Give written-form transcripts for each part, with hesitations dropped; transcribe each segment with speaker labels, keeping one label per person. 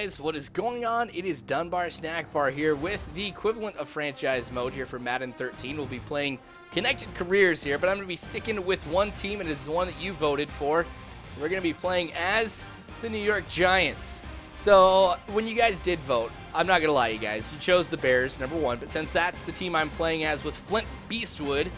Speaker 1: guys, what is going on? It is Dunbar Snackbar here with the equivalent of franchise mode here for Madden 13. We'll be playing connected careers here, but I'm going to be sticking with one team, and it is the one that you voted for. We're going to be playing as the New York Giants. So when you guys did vote, I'm not going to lie, you guys, you chose the Bears, number one, but since that's the team I'm playing as with Flint Beastwood,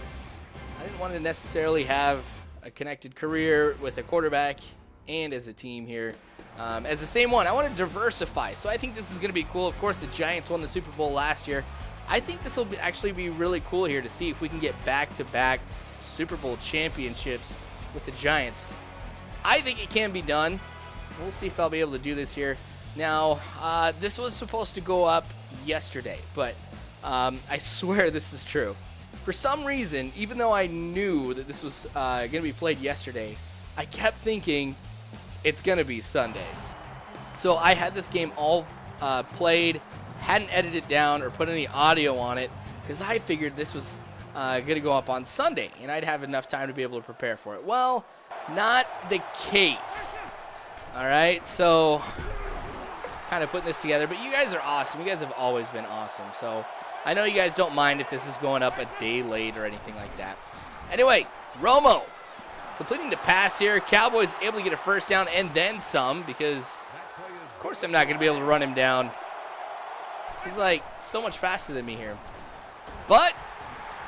Speaker 1: I didn't want to necessarily have a connected career with a quarterback and as a team here. As the same one, I want to diversify, so I think this is going to be cool. Of course, the Giants won the Super Bowl last year. I think this will actually be really cool here to see if we can get back-to-back Super Bowl championships with the Giants. I think it can be done. We'll see if I'll be able to do this here. Now, this was supposed to go up yesterday, but I swear this is true. For some reason, even though I knew that this was going to be played yesterday, I kept thinking it's going to be Sunday. So I had this game all played, hadn't edited it down or put any audio on it because I figured this was going to go up on Sunday and I'd have enough time to be able to prepare for it. Well, not the case. All right, so kind of putting this together, but you guys are awesome. You guys have always been awesome. So I know you guys don't mind if this is going up a day late or anything like that. Anyway, Romo completing the pass here. Cowboys able to get a first down and then some because, of course, I'm not going to be able to run him down. He's like so much faster than me here. But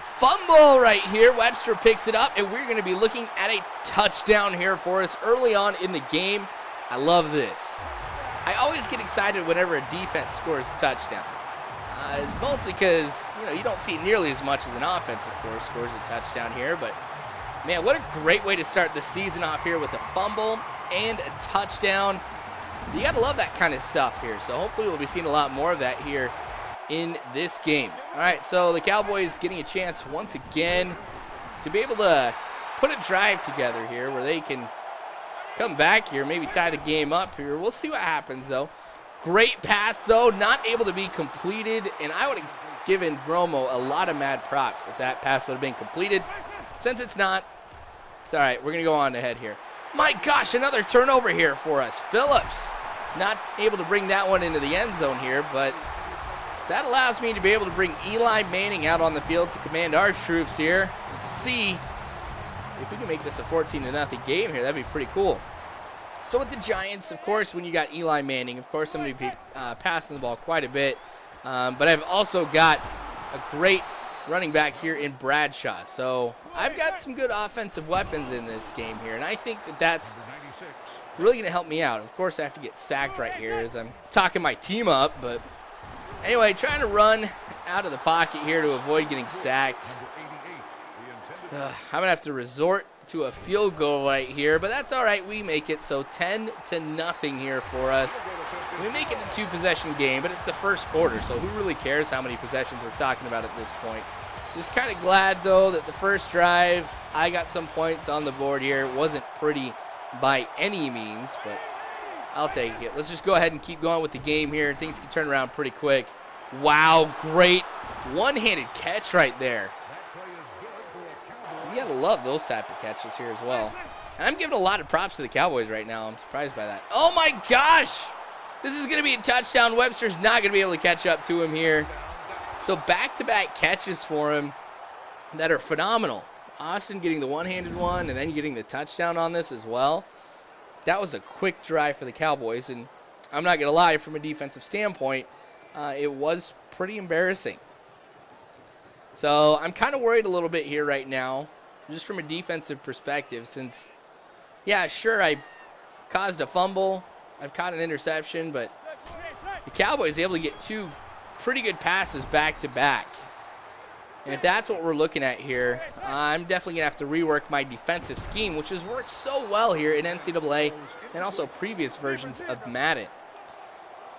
Speaker 1: fumble right here. Webster picks it up, and we're going to be looking at a touchdown here for us early on in the game. I love this. I always get excited whenever a defense scores a touchdown. Mostly because, you don't see it nearly as much as an offense, of course, scores a touchdown here, but man, what a great way to start the season off here with a fumble and a touchdown. You got to love that kind of stuff here. So hopefully we'll be seeing a lot more of that here in this game. All right, so the Cowboys getting a chance once again to be able to put a drive together here where they can come back here, maybe tie the game up here. We'll see what happens, though. Great pass, though, not able to be completed, and I would have given Romo a lot of mad props if that pass would have been completed. Since it's not, it's all right. We're going to go on ahead here. My gosh, another turnover here for us. Phillips not able to bring that one into the end zone here, but that allows me to be able to bring Eli Manning out on the field to command our troops here. Let's see if we can make this a 14-0 game here. That'd be pretty cool. So with the Giants, of course, when you got Eli Manning, of course, I'm going to be passing the ball quite a bit. But I've also got a great running back here in Bradshaw. So I've got some good offensive weapons in this game here, and I think that that's really going to help me out. Of course, I have to get sacked right here as I'm talking my team up. But anyway, trying to run out of the pocket here to avoid getting sacked. I'm going to have to resort to a field goal right here, but that's all right. We make it. So 10-0 here for us. We make it a two-possession game, but it's the first quarter, so who really cares how many possessions we're talking about at this point? Just kind of glad, though, that the first drive, I got some points on the board here. It wasn't pretty by any means, but I'll take it. Let's just go ahead and keep going with the game here. Things can turn around pretty quick. Wow, great one-handed catch right there. You got to love those type of catches here as well. And I'm giving a lot of props to the Cowboys right now. I'm surprised by that. Oh, my gosh. This is going to be a touchdown. Webster's not going to be able to catch up to him here. So back-to-back catches for him that are phenomenal. Austin getting the one-handed one and then getting the touchdown on this as well. That was a quick drive for the Cowboys. And I'm not going to lie, from a defensive standpoint, it was pretty embarrassing. So I'm kind of worried a little bit here right now, just from a defensive perspective, since, yeah, sure, I've caused a fumble, I've caught an interception, but the Cowboys able to get two pretty good passes back-to-back. And if that's what we're looking at here, I'm definitely going to have to rework my defensive scheme, which has worked so well here in NCAA and also previous versions of Madden.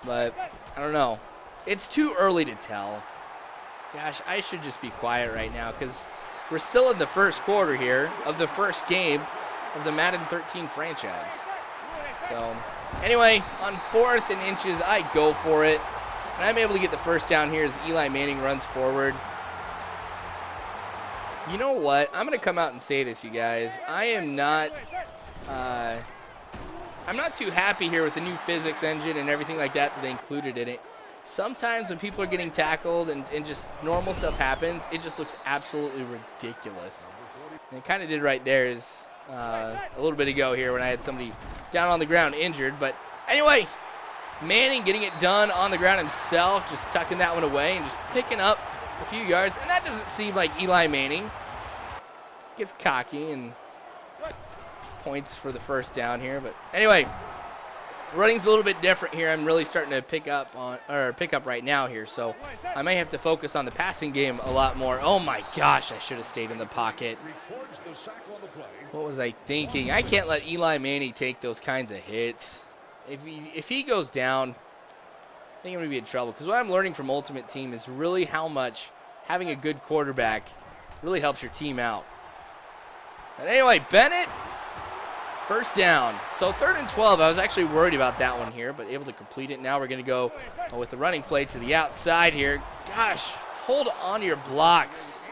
Speaker 1: But I don't know. It's too early to tell. Gosh, I should just be quiet right now because we're still in the first quarter here of the first game of the Madden 13 franchise. So, anyway, on 4th and inches, I go for it. And I'm able to get the first down here as Eli Manning runs forward. You know what? I'm going to come out and say this, you guys. I am not I'm not too happy here with the new physics engine and everything like that they included in it. Sometimes when people are getting tackled and just normal stuff happens, it just looks absolutely ridiculous. And it kind of did right there is a little bit ago here when I had somebody down on the ground injured. But anyway, Manning getting it done on the ground himself, just tucking that one away and just picking up a few yards. And that doesn't seem like Eli Manning. Gets cocky and points for the first down here. But anyway, running's a little bit different here. I'm really starting to pick up right now here, so I may have to focus on the passing game a lot more. Oh my gosh, I should have stayed in the pocket. What was I thinking? I can't let Eli Manning take those kinds of hits. If he goes down, I think I'm gonna be in trouble, because what I'm learning from Ultimate Team is really how much having a good quarterback really helps your team out. But anyway, Bennett, first down. So 3rd and 12. I was actually worried about that one here, but able to complete it. Now we're going to go with the running play to the outside here. Gosh, hold on to your blocks.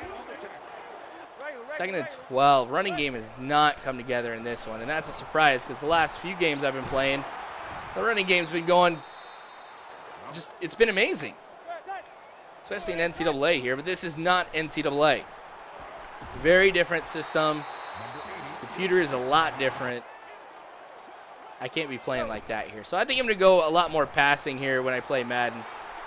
Speaker 1: 2nd and 12. Running game has not come together in this one, and that's a surprise because the last few games I've been playing, the running game's been going just, it's been amazing. Especially in NCAA here, but this is not NCAA. Very different system. Computer is a lot different. I can't be playing like that here. So I think I'm going to go a lot more passing here when I play Madden.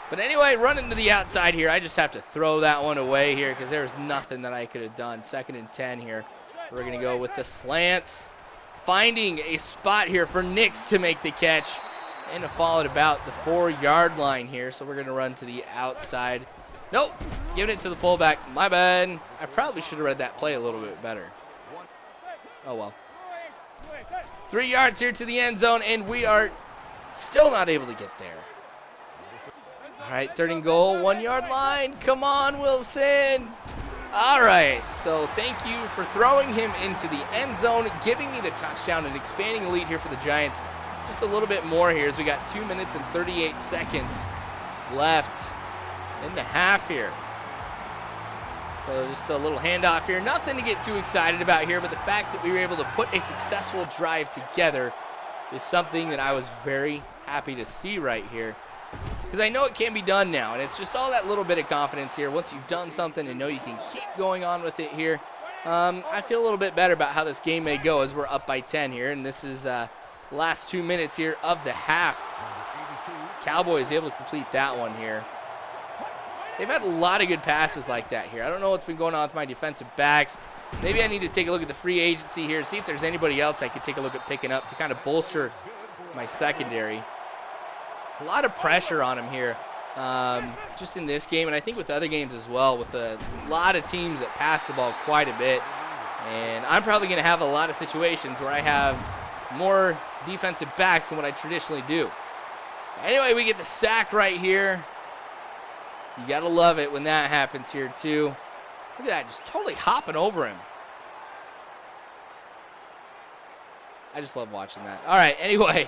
Speaker 1: But anyway, running to the outside here. I just have to throw that one away here because there's nothing that I could have done. 2nd and 10 here. We're going to go with the slants. Finding a spot here for Nix to make the catch. And to fall at about the 4-yard line here. So we're going to run to the outside. Nope. Giving it to the fullback. My bad. I probably should have read that play a little bit better. Oh, well. 3 yards here to the end zone, and we are still not able to get there. All right, 3rd and goal, 1-yard line. Come on, Wilson. All right, so thank you for throwing him into the end zone, giving me the touchdown and expanding the lead here for the Giants. Just a little bit more here as we got 2 minutes and 38 seconds left in the half here. So just a little handoff here. Nothing to get too excited about here, but the fact that we were able to put a successful drive together is something that I was very happy to see right here. Because I know it can be done now, and it's just all that little bit of confidence here. Once you've done something and know you can keep going on with it here, I feel a little bit better about how this game may go as we're up by 10 here. And this is last 2 minutes here of the half. Cowboys able to complete that one here. They've had a lot of good passes like that here. I don't know what's been going on with my defensive backs. Maybe I need to take a look at the free agency here, see if there's anybody else I could take a look at picking up to kind of bolster my secondary. A lot of pressure on him here just in this game, and I think with other games as well, with a lot of teams that pass the ball quite a bit. And I'm probably going to have a lot of situations where I have more defensive backs than what I traditionally do. Anyway, we get the sack right here. You got to love it when that happens here, too. Look at that, just totally hopping over him. I just love watching that. All right, anyway,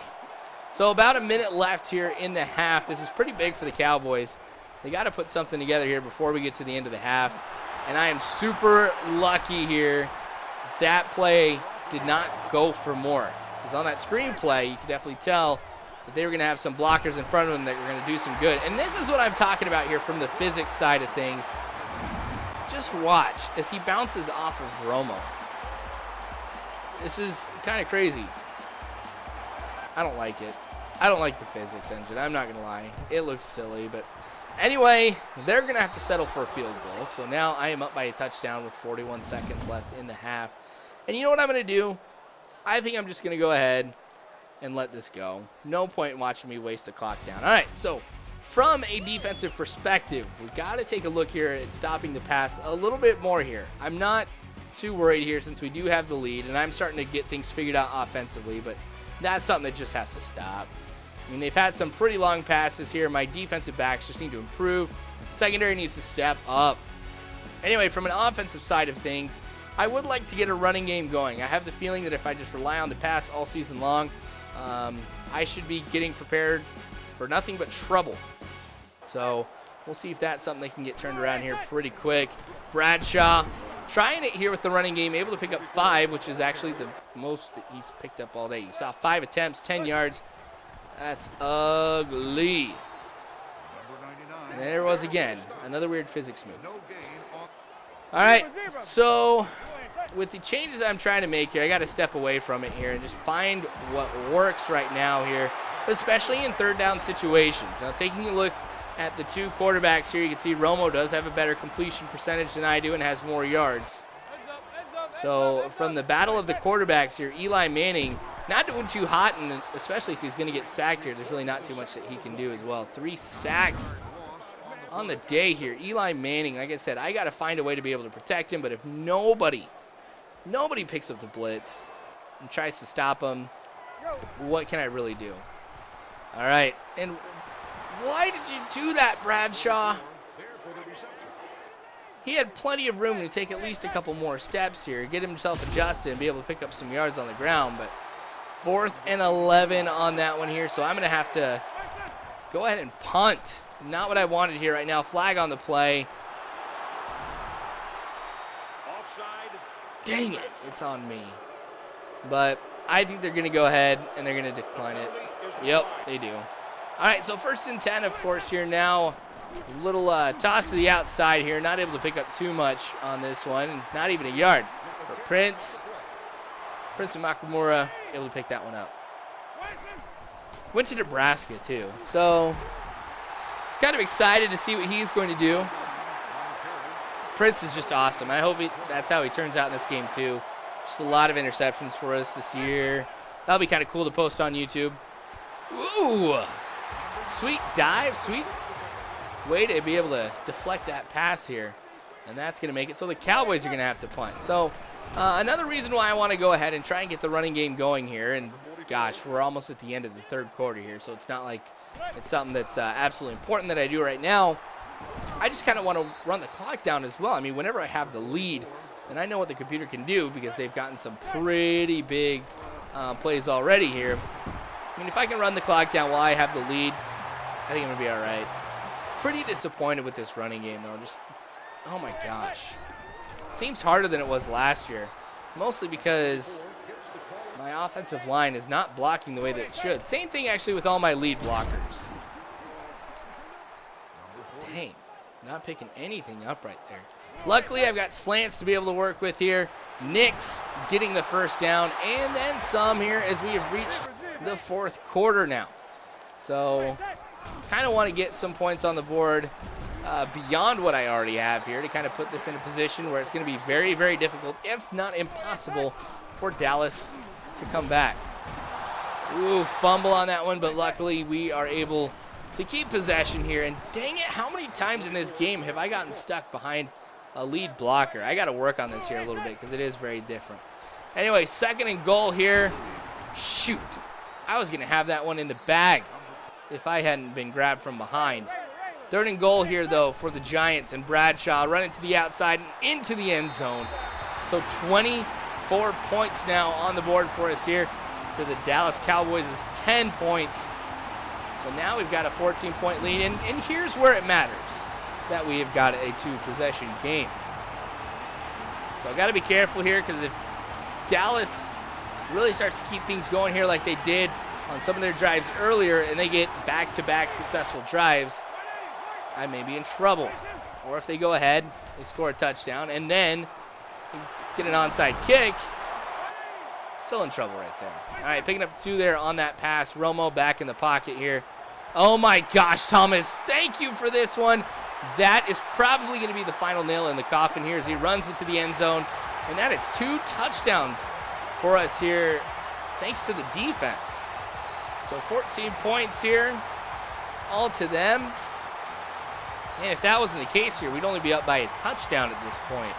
Speaker 1: so about a minute left here in the half. This is pretty big for the Cowboys. They got to put something together here before we get to the end of the half. And I am super lucky here that play did not go for more. Because on that screen play, you could definitely tell that they were going to have some blockers in front of them that were going to do some good. And this is what I'm talking about here from the physics side of things. Just watch as he bounces off of Romo. This is kind of crazy. I don't like it. I don't like the physics engine. I'm not going to lie. It looks silly. But anyway, they're going to have to settle for a field goal. So now I am up by a touchdown with 41 seconds left in the half. And you know what I'm going to do? I think I'm just going to go ahead and let this go. No point in watching me waste the clock down. All right, so from a defensive perspective, we got to take a look here at stopping the pass a little bit more here. I'm not too worried here since we do have the lead, and I'm starting to get things figured out offensively, but that's something that just has to stop. I mean, they've had some pretty long passes here. My defensive backs just need to improve. Secondary needs to step up. Anyway, from an offensive side of things, I would like to get a running game going. I have the feeling that if I just rely on the pass all season long, I should be getting prepared for nothing but trouble. So we'll see if that's something they can get turned around here pretty quick. Bradshaw trying it here with the running game, able to pick up 5, which is actually the most that he's picked up all day. You saw 5 attempts, 10 yards. That's ugly. And there it was again, another weird physics move. All right, so with the changes I'm trying to make here, I got to step away from it here and just find what works right now here, especially in third down situations. Now, taking a look at the 2 quarterbacks here, you can see Romo does have a better completion percentage than I do and has more yards. So from the battle of the quarterbacks here, Eli Manning not doing too hot, and especially if he's going to get sacked here, there's really not too much that he can do as well. 3 sacks on the day here. Eli Manning, like I said, I got to find a way to be able to protect him, but if nobody picks up the blitz and tries to stop him, what can I really do? All right, and why did you do that, Bradshaw? He had plenty of room to take at least a couple more steps here, get himself adjusted and be able to pick up some yards on the ground, but 4th and 11 on that one here, so I'm going to have to go ahead and punt. Not what I wanted here right now. Flag on the play. Dang it, it's on me. But I think they're going to go ahead and they're going to decline it. Yep, they do. All right, so 1st and 10, of course, here now. A little toss to the outside here. Not able to pick up too much on this one. Not even a yard. But Prince and Makamura able to pick that one up. Went to Nebraska, too. So kind of excited to see what he's going to do. Prince is just awesome. I hope that's how he turns out in this game, too. Just a lot of interceptions for us this year. That'll be kind of cool to post on YouTube. Ooh, sweet dive, sweet way to be able to deflect that pass here. And that's going to make it so the Cowboys are going to have to punt. So another reason why I want to go ahead and try and get the running game going here. And gosh, we're almost at the end of the 3rd quarter here, so it's not like it's something that's absolutely important that I do right now. I just kind of want to run the clock down as well. I mean, whenever I have the lead, and I know what the computer can do because they've gotten some pretty big plays already here. I mean, if I can run the clock down while I have the lead, I think I'm going to be all right. Pretty disappointed with this running game, though. Just, oh my gosh. Seems harder than it was last year, mostly because my offensive line is not blocking the way that it should. Same thing, actually, with all my lead blockers. Dang, not picking anything up right there. Luckily, I've got slants to be able to work with here. Nix getting the 1st down, and then some here as we have reached the 4th quarter now. So kind of want to get some points on the board beyond what I already have here to kind of put this in a position where it's going to be very, very difficult, if not impossible, for Dallas to come back. Ooh, fumble on that one, but luckily we are able to keep possession here. And dang it, how many times in this game have I gotten stuck behind a lead blocker? I got to work on this here a little bit because it is very different. Anyway, 2nd and goal here. Shoot. I was going to have that one in the bag if I hadn't been grabbed from behind. 3rd and goal here, though, for the Giants, and Bradshaw running to the outside and into the end zone. So 24 points now on the board for us here to the Dallas Cowboys' 10 points. So now we've got a 14-point lead, and here's where it matters that we have got a 2-possession game. So I've got to be careful here because if Dallas really starts to keep things going here like they did on some of their drives earlier and they get back-to-back successful drives, I may be in trouble. Or if they go ahead, they score a touchdown, and then get an onside kick, still in trouble right there. All right, picking up 2 there on that pass. Romo back in the pocket here. Oh my gosh, Thomas, thank you for this one. That is probably going to be the final nail in the coffin here as he runs into the end zone. And that is 2 touchdowns for us here, thanks to the defense. So 14 points here, all to them. And if that wasn't the case here, we'd only be up by a touchdown at this point.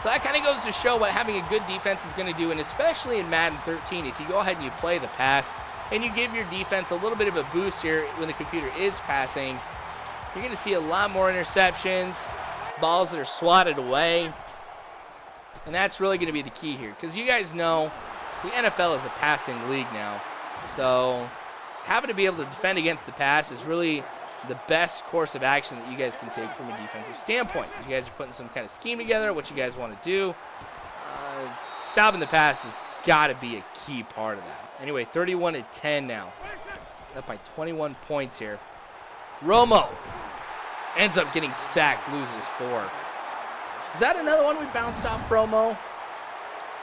Speaker 1: So that kind of goes to show what having a good defense is going to do, and especially in Madden 13, if you go ahead and you play the pass and you give your defense a little bit of a boost here when the computer is passing, you're going to see a lot more interceptions, balls that are swatted away, and that's really going to be the key here, because you guys know the NFL is a passing league now. So having to be able to defend against the pass is really the best course of action that you guys can take from a defensive standpoint. You guys are putting some kind of scheme together, what you guys want to do. Stopping the pass has got to be a key part of that. Anyway, 31-10 now. Up by 21 points here. Romo ends up getting sacked, loses 4. Is that another one we bounced off Romo?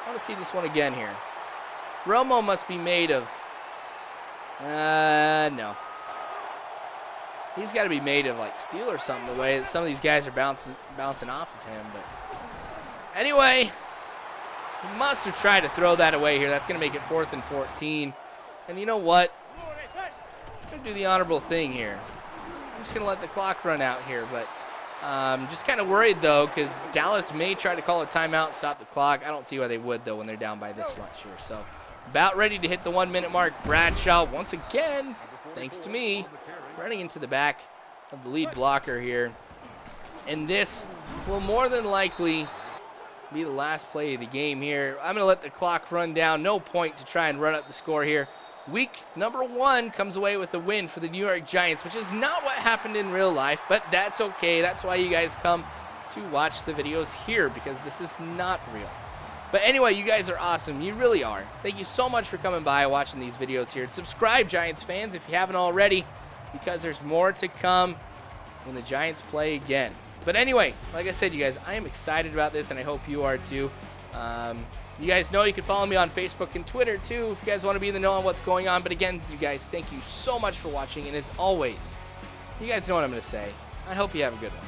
Speaker 1: I want to see this one again here. Romo must be made of... no. He's got to be made of like steel or something, the way that some of these guys are bouncing off of him. But anyway, he must have tried to throw that away here. That's going to make it 4th and 14. And you know what? I'm going to do the honorable thing here. I'm just going to let the clock run out here. But I'm just kind of worried, though, because Dallas may try to call a timeout and stop the clock. I don't see why they would, though, when they're down by this much here. So about ready to hit the 1-minute mark. Bradshaw, once again, thanks to me, running into the back of the lead blocker here. And this will more than likely be the last play of the game here. I'm going to let the clock run down. No point to try and run up the score here. Week number 1 comes away with a win for the New York Giants, which is not what happened in real life, but that's okay. That's why you guys come to watch the videos here, because this is not real. But anyway, you guys are awesome. You really are. Thank you so much for coming by and watching these videos here. Subscribe, Giants fans, if you haven't already, because there's more to come when the Giants play again. But anyway, like I said, you guys, I am excited about this, and I hope you are too. You guys know you can follow me on Facebook and Twitter too if you guys want to be in the know on what's going on. But again, you guys, thank you so much for watching. And as always, you guys know what I'm going to say. I hope you have a good one.